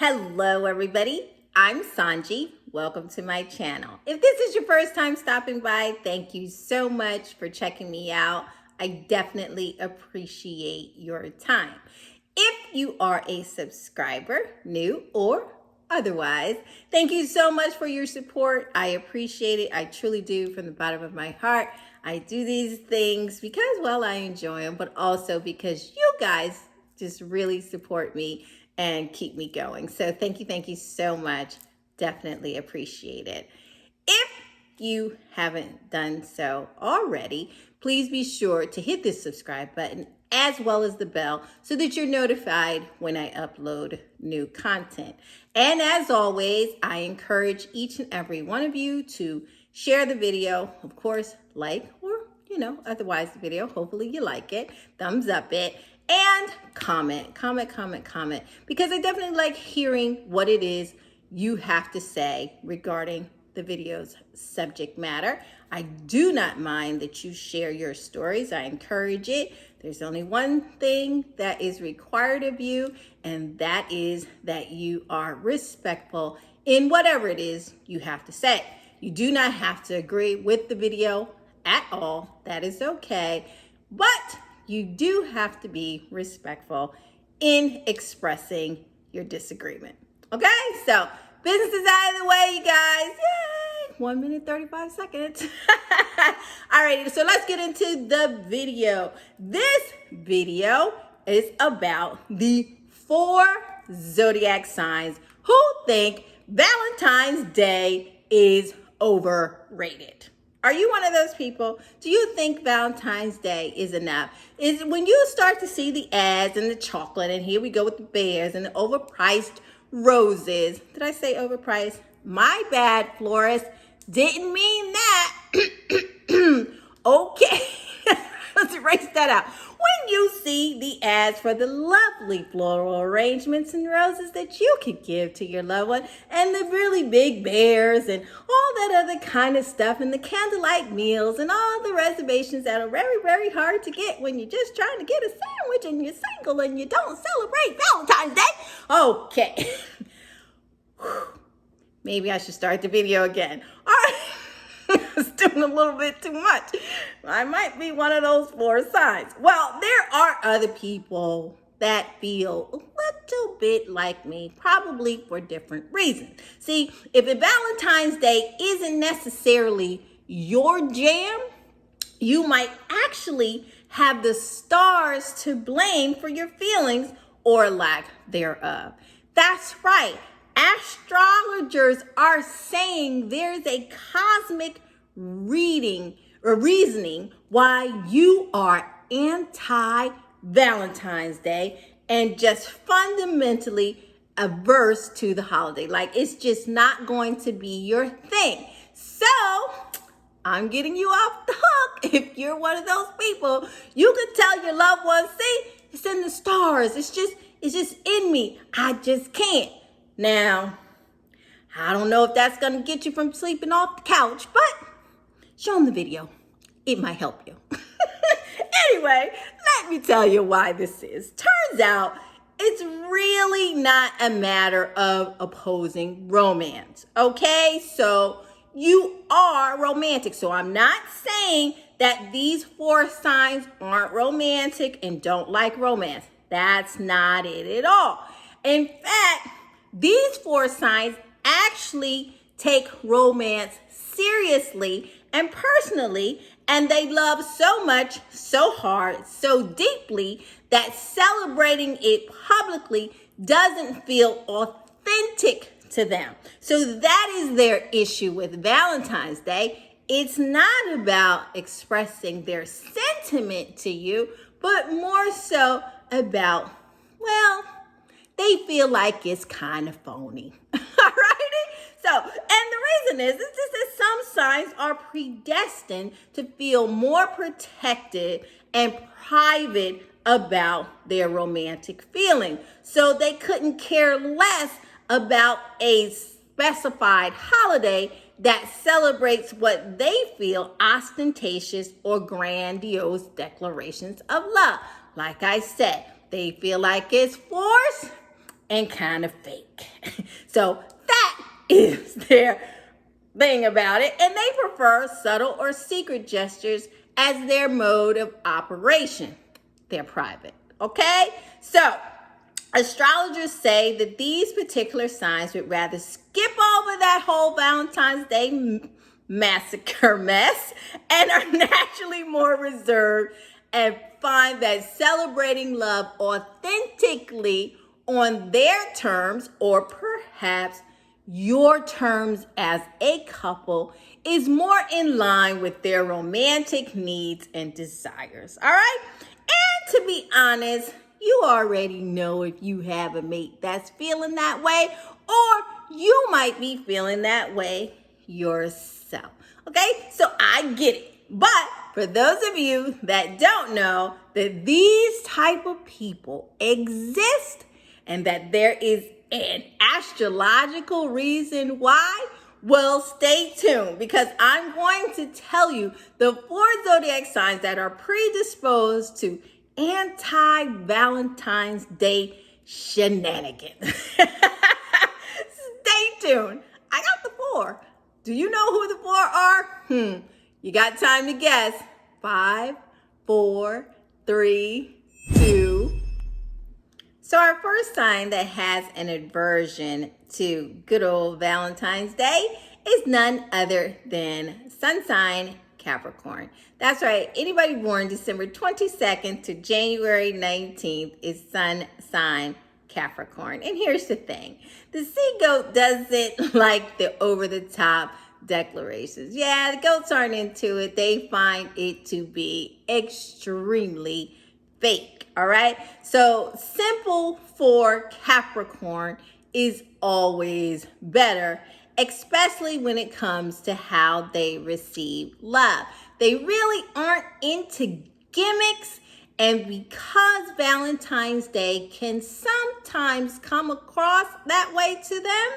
Hello, everybody. I'm Sanji. Welcome to my channel. If this is your first time stopping by, thank you so much for checking me out. I definitely appreciate your time. If you are a subscriber, new or otherwise, thank you so much for your support. I appreciate it. I truly do from the bottom of my heart. I do these things because, well, I enjoy them, but also because you guys just really support me and keep me going. So thank you so much. Definitely appreciate it. If you haven't done so already, please be sure to hit this subscribe button as well as the bell so that you're notified when I upload new content. And as always, I encourage each and every one of you to share the video, of course, like or otherwise the video. Hopefully you like it. Thumbs up it. And comment, because I definitely like hearing what it is you have to say regarding the video's subject matter. I do not mind that you share your stories. I encourage it. There's only one thing that is required of you, and that is that you are respectful in whatever it is you have to say. You do not have to agree with the video at all. That is okay. But you do have to be respectful in expressing your disagreement. Okay, so business is out of the way, you guys. Yay! 1 minute, 35 seconds. Alrighty, so let's get into the video. This video is about the 4 zodiac signs who think Valentine's Day is overrated. Are you one of those people? Do you think Valentine's Day is enough? Is when you start to see the ads and the chocolate, and here we go with the bears and the overpriced roses. Did I say overpriced? My bad, florist. Didn't mean that. Okay. Let's erase that out. When you see the ads for the lovely floral arrangements and roses that you could give to your loved one, and the really big bears and all that other kind of stuff, and the candlelight meals and all the reservations that are very, very hard to get when you're just trying to get a sandwich and you're single and you don't celebrate Valentine's Day. Okay. Maybe I should start the video again. All right. It's doing a little bit too much. I might be one of those 4 signs. Well, there are other people that feel a little bit like me, probably for different reasons. See, if a Valentine's Day isn't necessarily your jam, you might actually have the stars to blame for your feelings or lack thereof. That's right. Astrologers are saying there's a cosmic reading or reasoning why you are anti-Valentine's Day and just fundamentally averse to the holiday. Like it's just not going to be your thing. So I'm getting you off the hook. If you're one of those people, you could tell your loved ones, see, it's in the stars. It's just in me. I just can't. Now, I don't know if that's going to get you from sleeping off the couch, but show them the video. It might help you. Anyway, let me tell you why this is. Turns out, it's really not a matter of opposing romance, okay? So, you are romantic. So, I'm not saying that these 4 signs aren't romantic and don't like romance. That's not it at all. In fact, these 4 signs actually take romance seriously and personally, and they love so much, so hard, so deeply that celebrating it publicly doesn't feel authentic to them. So that is their issue with Valentine's Day. It's not about expressing their sentiment to you, but more so about, well, they feel like it's kind of phony. Alrighty? So, and the reason is just that some signs are predestined to feel more protected and private about their romantic feeling. So they couldn't care less about a specified holiday that celebrates what they feel ostentatious or grandiose declarations of love. Like I said, they feel like it's forced and kind of fake. So that is their thing about it. And they prefer subtle or secret gestures as their mode of operation. They're private. Okay? So astrologers say that these particular signs would rather skip over that whole Valentine's Day massacre mess and are naturally more reserved and find that celebrating love authentically on their terms, or perhaps your terms as a couple, is more in line with their romantic needs and desires. All right? And to be honest, you already know if you have a mate that's feeling that way, or you might be feeling that way yourself. Okay? So I get it. But for those of you that don't know that these type of people exist and that there is an astrological reason why, well, stay tuned, because I'm going to tell you the 4 zodiac signs that are predisposed to anti-Valentine's Day shenanigans. Stay tuned. I got the 4. Do you know who the 4 are? You got time to guess. 5, 4, 3, 2. So our first sign that has an aversion to good old Valentine's Day is none other than sun sign Capricorn. That's right. Anybody born December 22nd to January 19th is sun sign Capricorn. And here's the thing. The sea goat doesn't like the over-the-top declarations. Yeah, the goats aren't into it. They find it to be extremely fake. All right. So simple for Capricorn is always better, especially when it comes to how they receive love. They really aren't into gimmicks. And because Valentine's Day can sometimes come across that way to them,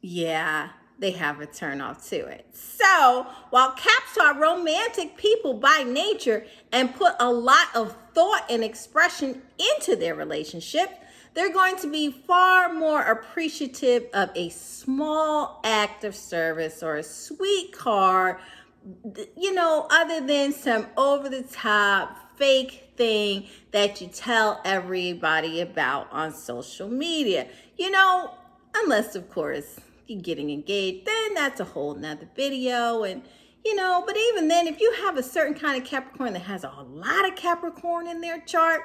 yeah, they have a turn off to it. So while Caps are romantic people by nature and put a lot of thought and expression into their relationship, they're going to be far more appreciative of a small act of service or a sweet card, other than some over-the-top fake thing that you tell everybody about on social media. Unless, of course, you're getting engaged, then that's a whole nother video. And, but even then, if you have a certain kind of Capricorn that has a lot of Capricorn in their chart,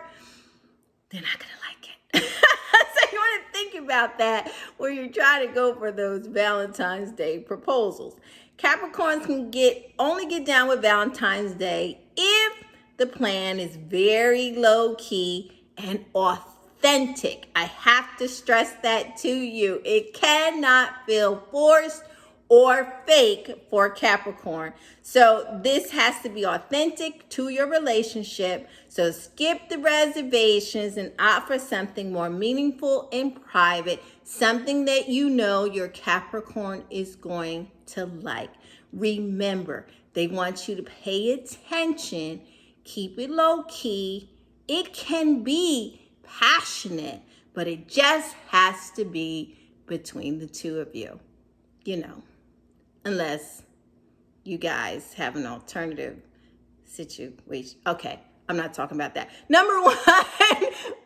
they're not going to like it. So you want to think about that when you're trying to go for those Valentine's Day proposals. Capricorns can only get down with Valentine's Day if the plan is very low key and authentic. I have to stress that to you. It cannot feel forced or fake for Capricorn. So this has to be authentic to your relationship. So skip the reservations and opt for something more meaningful and private, something that your Capricorn is going to like. Remember, they want you to pay attention, keep it low key. It can be passionate, but it just has to be between the two of you, unless you guys have an alternative situation. Okay, I'm not talking about that. Number 1,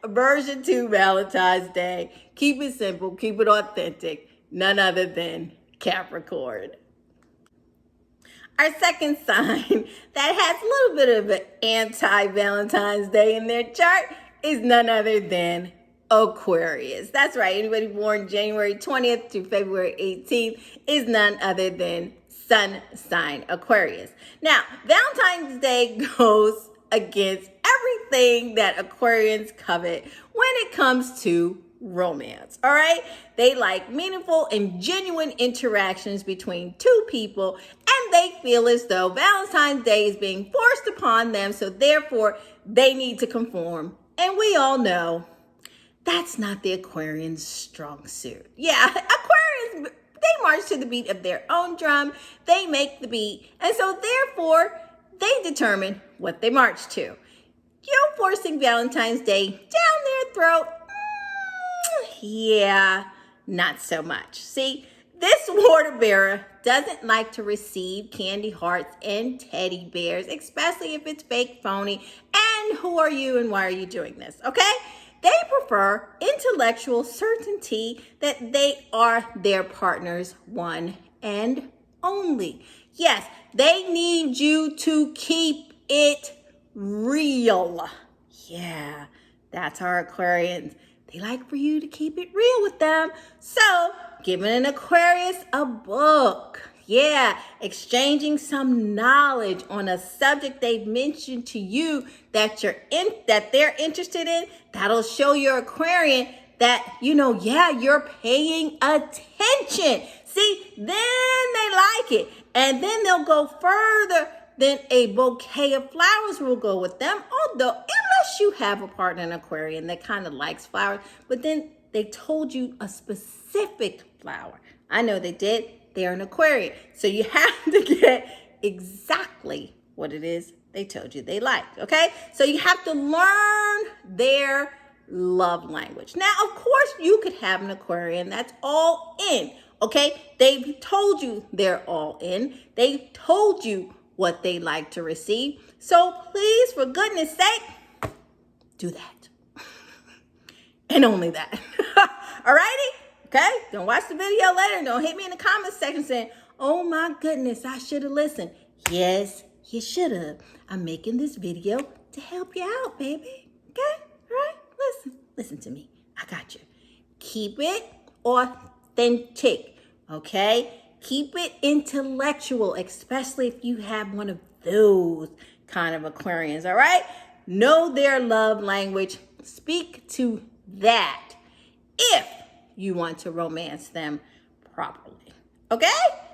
version 2, Valentine's Day. Keep it simple, keep it authentic. None other than Capricorn. Our second sign that has a little bit of an anti-Valentine's Day in their chart is none other than Aquarius. That's right. Anybody born January 20th to February 18th is none other than sun sign Aquarius. Now, Valentine's Day goes against everything that Aquarians covet when it comes to romance. All right. They like meaningful and genuine interactions between two people, and they feel as though Valentine's Day is being forced upon them. So therefore they need to conform. And we all know that's not the Aquarian's strong suit. Yeah. Aquarians, they march to the beat of their own drum. They make the beat. And so therefore they determine what they march to. You forcing Valentine's Day down their throat. Yeah, not so much. See, this water bearer doesn't like to receive candy hearts and teddy bears, especially if it's fake, phony. And who are you and why are you doing this? Okay? They prefer intellectual certainty that they are their partner's one and only. Yes, they need you to keep it real. Yeah, that's our Aquarians. They like for you to keep it real with them. So, giving an Aquarius a book. Yeah, exchanging some knowledge on a subject they've mentioned to you that they're interested in. That'll show your Aquarian that, you're paying attention. See, then they like it. And then they'll go further than a bouquet of flowers will go with them. Although, unless you have a partner in Aquarian that kind of likes flowers, but then they told you a specific flower. I know they did. They're an Aquarian. So you have to get exactly what it is they told you they liked, okay? So you have to learn their love language. Now, of course, you could have an Aquarian that's all in, okay? They've told you they're all in. They've told you what they like to receive. So please, for goodness sake, do that. And only that. Alrighty? Okay? Don't watch the video later. Don't hit me in the comments section saying, oh my goodness, I should have listened. Yes, you should have. I'm making this video to help you out, baby. Okay? All right? Listen to me. I got you. Keep it authentic. Okay? Keep it intellectual, especially if you have one of those kind of Aquarians, all right? Know their love language. Speak to that if you want to romance them properly, okay?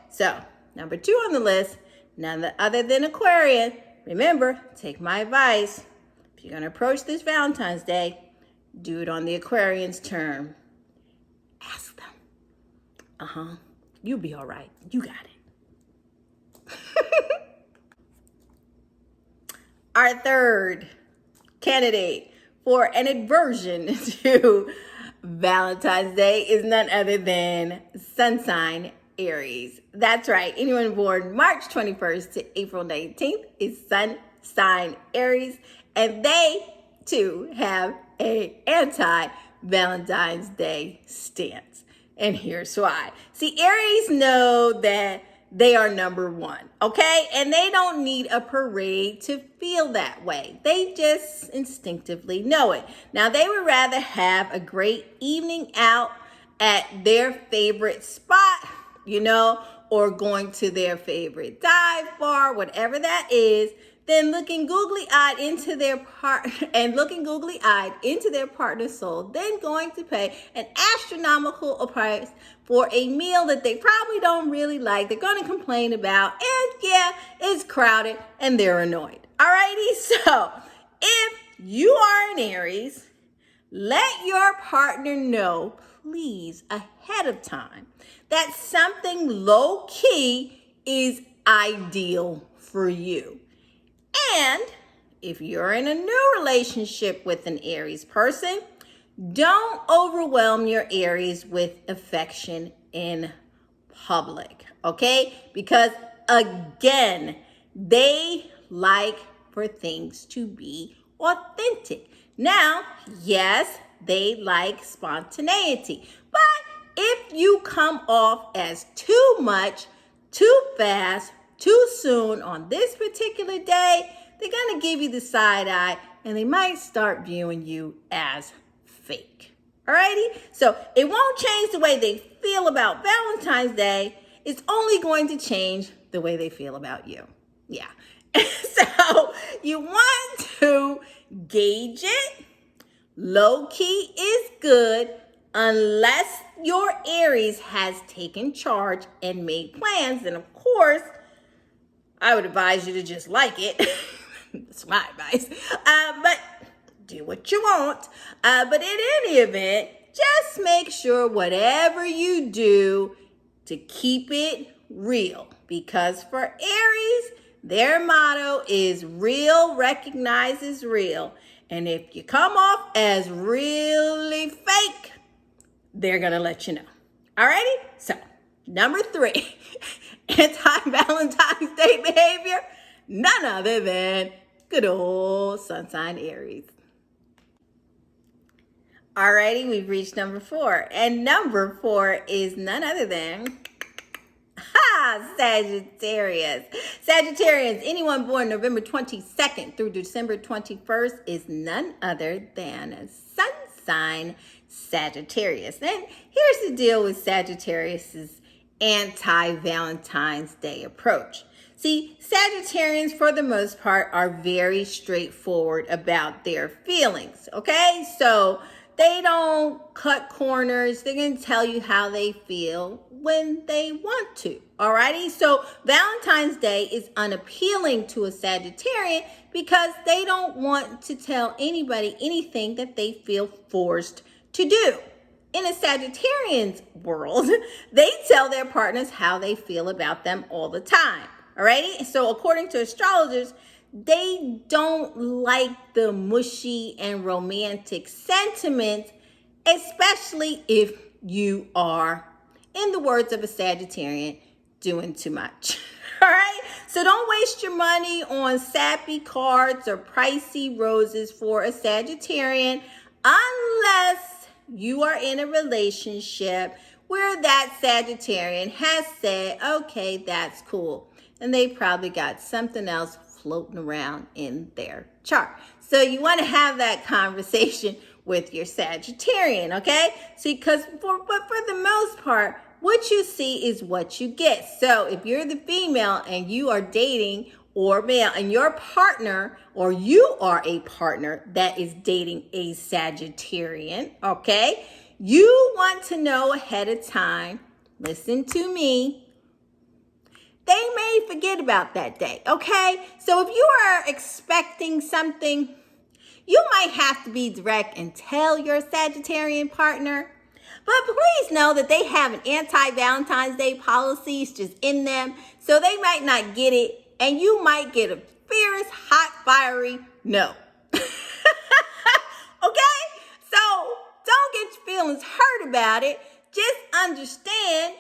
So, number 2 on the list, none other than Aquarian. Remember, take my advice. If you're going to approach this Valentine's Day, do it on the Aquarian's term. Ask them. You'll be all right. You got it. Our third candidate for an aversion to Valentine's Day is none other than sun sign Aries. That's right. Anyone born March 21st to April 19th is sun sign Aries. And they, too, have an anti-Valentine's Day stance. And here's why. See, Aries know that they are number one, okay? And they don't need a parade to feel that way. They just instinctively know it. Now, they would rather have a great evening out at their favorite spot, or going to their favorite dive bar, whatever that is, than looking googly-eyed into their partner's soul, then going to pay an astronomical price for a meal that they probably don't really like, they're going to complain about, and yeah, it's crowded and they're annoyed. Alrighty, so if you are an Aries, let your partner know, please, ahead of time, that something low-key is ideal for you. And if you're in a new relationship with an Aries person, don't overwhelm your Aries with affection in public, okay? Because again, they like for things to be authentic. Now, yes, they like spontaneity, but if you come off as too much, too fast, too soon on this particular day, they're going to give you the side eye and they might start viewing you as fake. Alrighty? So it won't change the way they feel about Valentine's Day. It's only going to change the way they feel about you. Yeah. So you want to gauge it. Low key is good unless your Aries has taken charge and made plans. And of course, I would advise you to just like it. That's my advice. But do what you want. But in any event, just make sure whatever you do to keep it real. Because for Aries, their motto is real recognizes real. And if you come off as really fake, they're going to let you know. Alrighty? So, number 3, anti-Valentine's Day behavior, none other than good old sun sign Aries. Alrighty, we've reached number 4. And number 4 is none other than Sagittarius. Sagittarians, anyone born November 22nd through December 21st is none other than sun sign Sagittarius. And here's the deal with Sagittarius's anti-Valentine's Day approach. See, Sagittarians, for the most part, are very straightforward about their feelings, okay? So they don't cut corners. They're going to tell you how they feel when they want to, alrighty? So Valentine's Day is unappealing to a Sagittarian because they don't want to tell anybody anything that they feel forced to do. In a Sagittarian's world, they tell their partners how they feel about them all the time, alrighty? So according to astrologers, they don't like the mushy and romantic sentiments, especially if you are, in the words of a Sagittarian, doing too much. All right? So don't waste your money on sappy cards or pricey roses for a Sagittarian unless you are in a relationship where that Sagittarian has said, okay, that's cool. And they probably got something else floating around in their chart. So you want to have that conversation with your Sagittarian, okay? See, but for the most part, what you see is what you get. So if you're the female and you are dating or male and your partner or you are a partner that is dating a Sagittarian, okay? You want to know ahead of time, listen to me, they may forget about that day, okay? So if you are expecting something, you might have to be direct and tell your Sagittarian partner. But please know that they have an anti-Valentine's Day policy. It's just in them. So they might not get it. And you might get a fierce, hot, fiery no. Okay? So don't get your feelings hurt about it. Just understand,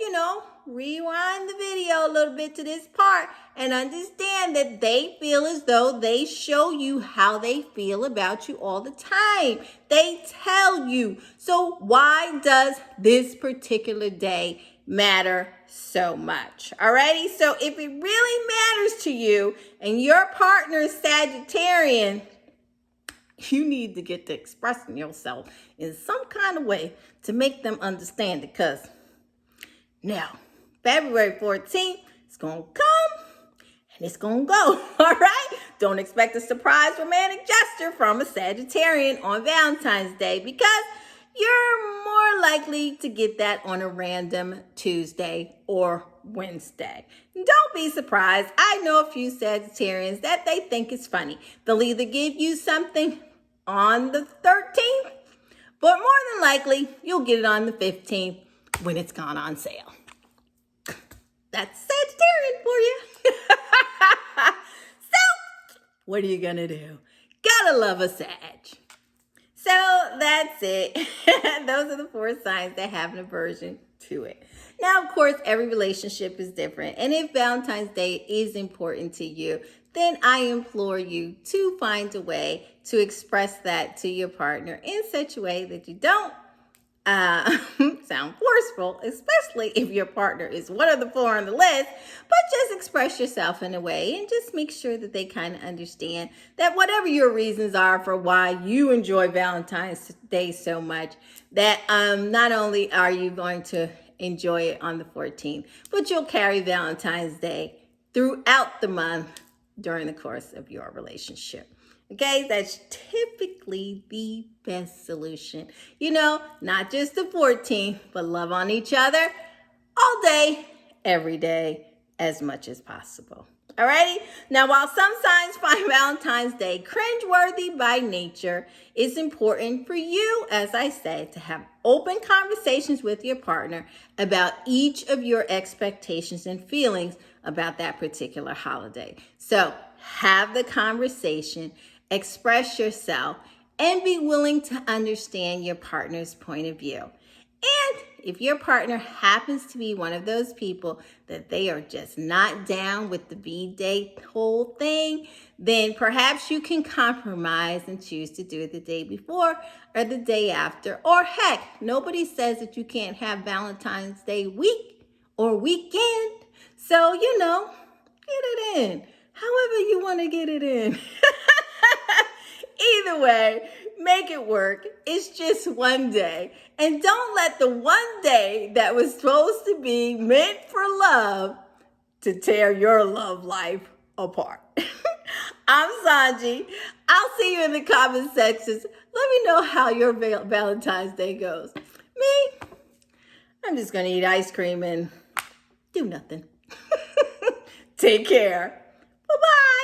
rewind the video a little bit to this part and understand that they feel as though they show you how they feel about you all the time. They tell you. So why does this particular day matter so much? Alrighty, so if it really matters to you and your partner is Sagittarian, you need to get to expressing yourself in some kind of way to make them understand it, because now, February 14th, it's going to come and it's going to go, all right? Don't expect a surprise romantic gesture from a Sagittarian on Valentine's Day because you're more likely to get that on a random Tuesday or Wednesday. Don't be surprised. I know a few Sagittarians that they think it's funny. They'll either give you something on the 13th, but more than likely, you'll get it on the 15th when it's gone on sale. That's Sagittarian for you. So, what are you going to do? Gotta love a Sag. So, that's it. Those are the 4 signs that have an aversion to it. Now, of course, every relationship is different. And if Valentine's Day is important to you, then I implore you to find a way to express that to your partner in such a way that you don't sound forceful, especially if your partner is one of the 4 on the list, but just express yourself in a way and just make sure that they kind of understand that whatever your reasons are for why you enjoy Valentine's Day so much, that not only are you going to enjoy it on the 14th, but you'll carry Valentine's Day throughout the month during the course of your relationship. Okay, that's typically the best solution. Not just the 14th, but love on each other all day, every day, as much as possible. Alrighty? Now, while some signs find Valentine's Day cringeworthy by nature, it's important for you, as I said, to have open conversations with your partner about each of your expectations and feelings about that particular holiday. So, have the conversation, express yourself, and be willing to understand your partner's point of view. And if your partner happens to be one of those people that they are just not down with the Vday whole thing, then perhaps you can compromise and choose to do it the day before or the day after. Or heck, nobody says that you can't have Valentine's Day week or weekend. So, get it in. However you want to get it in. Either way, make it work. It's just one day. And don't let the one day that was supposed to be meant for love to tear your love life apart. I'm Sanji. I'll see you in the comment sections. Let me know how your Valentine's Day goes. Me, I'm just going to eat ice cream and do nothing. Take care. Bye-bye.